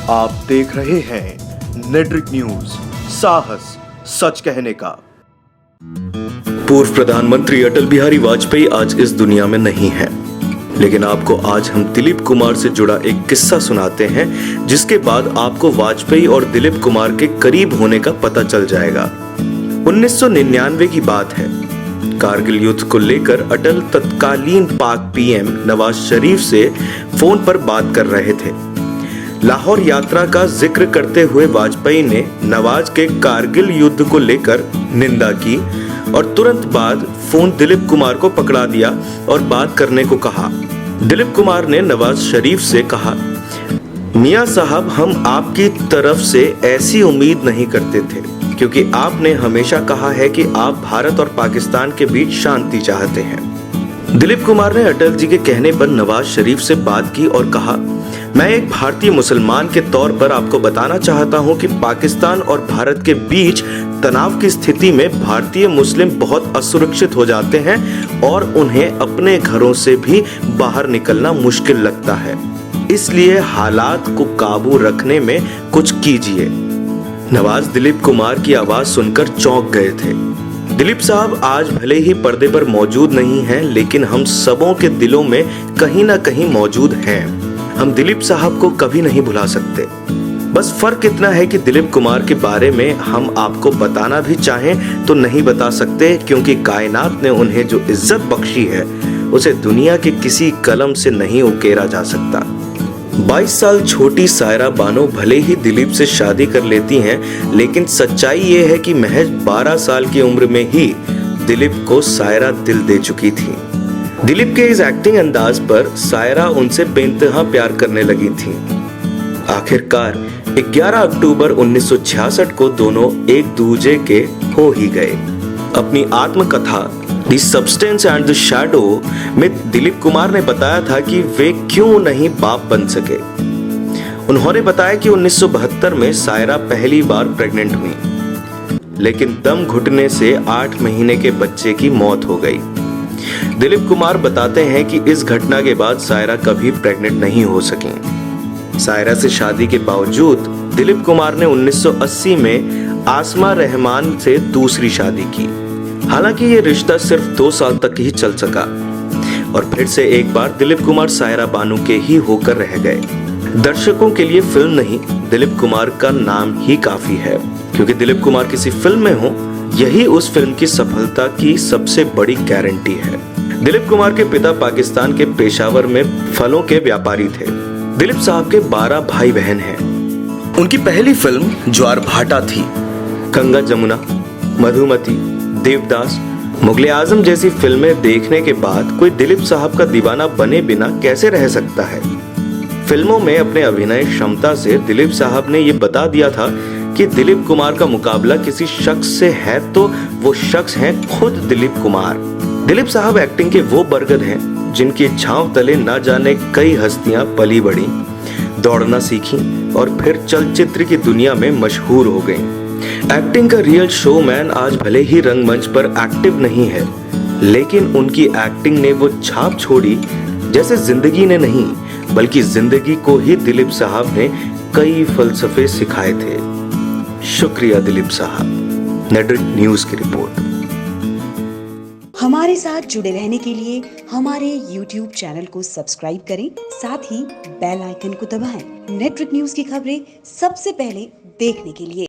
आप देख रहे हैं नेट्रिक न्यूज, साहस सच कहने का। पूर्व प्रधानमंत्री अटल बिहारी वाजपेयी आज इस दुनिया में नहीं है, लेकिन आपको आज हम दिलीप कुमार से जुड़ा एक किस्सा सुनाते हैं, जिसके बाद आपको वाजपेयी और दिलीप कुमार के करीब होने का पता चल जाएगा। 1999 की बात है। कारगिल युद्ध को लेकर अटल तत्कालीन पाक पीएम नवाज शरीफ से फोन पर बात कर रहे थे। लाहौर यात्रा का जिक्र करते हुए वाजपेयी ने नवाज के कारगिल युद्ध को लेकर निंदा की और तुरंत बाद फोन दिलीप कुमार को पकड़ा दिया और बात करने को कहा। दिलीप कुमार ने नवाज शरीफ से कहा, मियां साहब, हम आपकी तरफ से ऐसी उम्मीद नहीं करते थे, क्योंकि आपने हमेशा कहा है कि आप भारत और पाकिस्तान के बीच शांति चाहते हैं। दिलीप कुमार ने अटल जी के कहने पर नवाज शरीफ से बात की और कहा, मैं एक भारतीय मुसलमान के तौर पर आपको बताना चाहता हूं कि पाकिस्तान और भारत के बीच तनाव की स्थिति में भारतीय मुस्लिम बहुत असुरक्षित हो जाते हैं और उन्हें अपने घरों से भी बाहर निकलना मुश्किल लगता है। इसलिए हालात को काबू रखने में कुछ कीजिए। नवाज दिलीप कुमार की आवाज सुनकर चौंक गए थे। दिलीप साहब आज भले ही पर्दे पर मौजूद नहीं हैं, लेकिन हम सबों के दिलों में कहीं ना कहीं मौजूद हैं। हम दिलीप साहब को कभी नहीं भुला सकते। बस फर्क इतना है कि दिलीप कुमार के बारे में हम आपको बताना भी चाहें तो नहीं बता सकते, क्योंकि कायनात ने उन्हें जो इज्जत बख्शी है उसे दुनिया के किसी कलम से नहीं उकेरा जा सकता। 22 साल छोटी सायरा बानो भले ही दिलीप से शादी कर लेती हैं, लेकिन सच्चाई ये है कि महज 12 साल की उम्र में ही दिलीप को सायरा दिल दे चुकी थी। दिलीप के इस एक्टिंग अंदाज पर सायरा उनसे बेइंतहा प्यार करने लगी थी। आखिरकार 11 अक्टूबर 1966 को दोनों एक दूजे के हो ही गए। अपनी आत्मकथा the substance and the shadow में दिलीप कुमार ने बताया था कि वे क्यों नहीं बाप बन सके। उन्होंने बताया कि 1972 में सायरा पहली बार प्रेग्नेंट हुई, लेकिन दम घुटने से 8 महीने के बच्चे की मौत हो गई। दिलीप कुमार बताते हैं कि इस घटना के बाद सायरा कभी प्रेग्नेंट नहीं हो सकी। सायरा से शादी के बावजूद दिलीप कुमार ने 1980 में आसमा रहमान से दूसरी शादी की। हालांकि ये रिश्ता सिर्फ 2 साल तक ही चल सका और फिर से एक बार दिलीप कुमार सायरा बानो के ही होकर रह गए। दर्शकों के लिए फिल्म नहीं, दिलीप कुमार का नाम ही काफी है, क्योंकि दिलीप कुमार किसी फिल्म में हो, यही उस फिल्म की सफलता की सबसे बड़ी गारंटी है। दिलीप कुमार के पिता पाकिस्तान के पेशावर में फलों के व्यापारी थे। दिलीप साहब के 12 भाई बहन हैं। उनकी पहली फिल्म ज्वार भाटा थी। गंगा जमुना, मधुमती, देवदास, मुगले आजम जैसी फिल्में देखने के बाद कोई दिलीप साहब का दीवाना बने बिना कैसे रह सकता है। फिल्मों में अपने अभिनय क्षमता से दिलीप साहब ने ये बता दिया था कि दिलीप कुमार का मुकाबला किसी शख्स से है तो वो शख्स है खुद दिलीप कुमार। दिलीप साहब एक्टिंग के वो बरगद हैं जिनकी छांव तले न जाने कई हस्तियां पली बढ़ी, दौड़ना सीखी और फिर चलचित्र की दुनिया में मशहूर हो गईं। एक्टिंग का रियल शोमैन आज भले ही रंगमंच पर एक्टिव नहीं है, लेकिन उनकी एक्टिंग ने वो छाप छोड़ी जैसे जिंदगी ने नहीं, बल्कि जिंदगी को ही दिलीप साहब ने कई फलसफे सिखाए थे। शुक्रिया दिलीप साहब। नेट्रिक न्यूज की रिपोर्ट। हमारे साथ जुड़े रहने के लिए हमारे YouTube चैनल को सब्सक्राइब करें, साथ ही बेल आइकन को दबाएं। नेट्रिक न्यूज की खबरें सबसे पहले देखने के लिए।